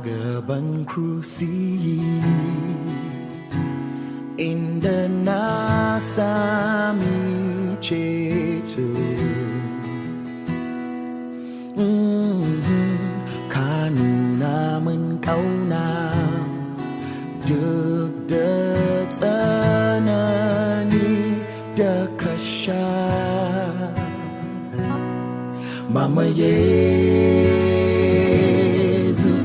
Agaban Cruci in the Nasami Chetu Kanuna mình câu nào được đợt anani đợt kasha Mama Yesu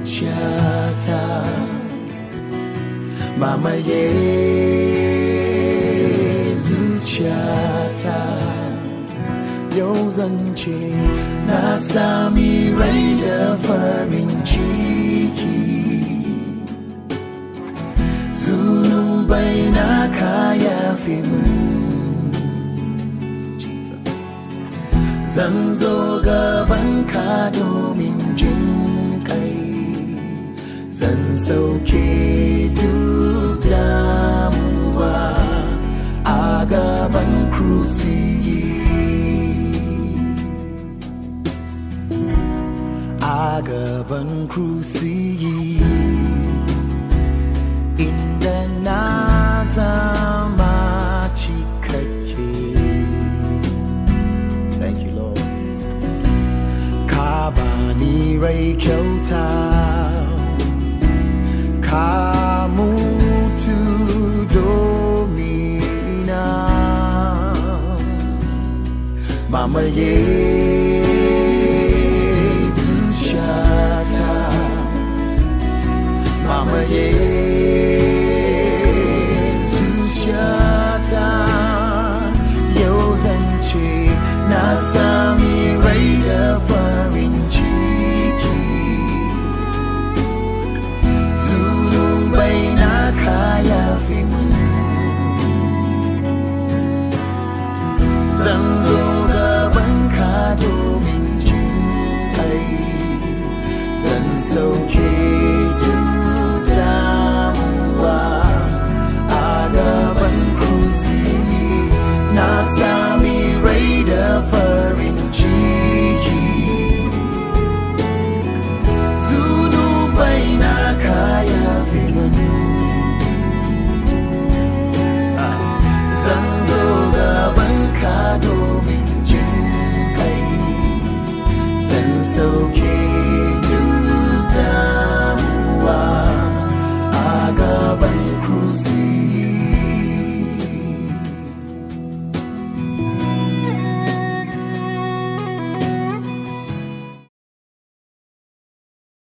chata Mama Yesu chata Yo dân chê na sami raider farin chiki Zulu bay na kaya fimun Zan zo gaban ka domin jin kai Zan sauke duk damuwa a gaban Cruci A gaban Cruci inda na zama cikakke Thank you, Lord. Ka bani rai kyauta, ka mutu domina. Mama Yesu chata, Mama Yesu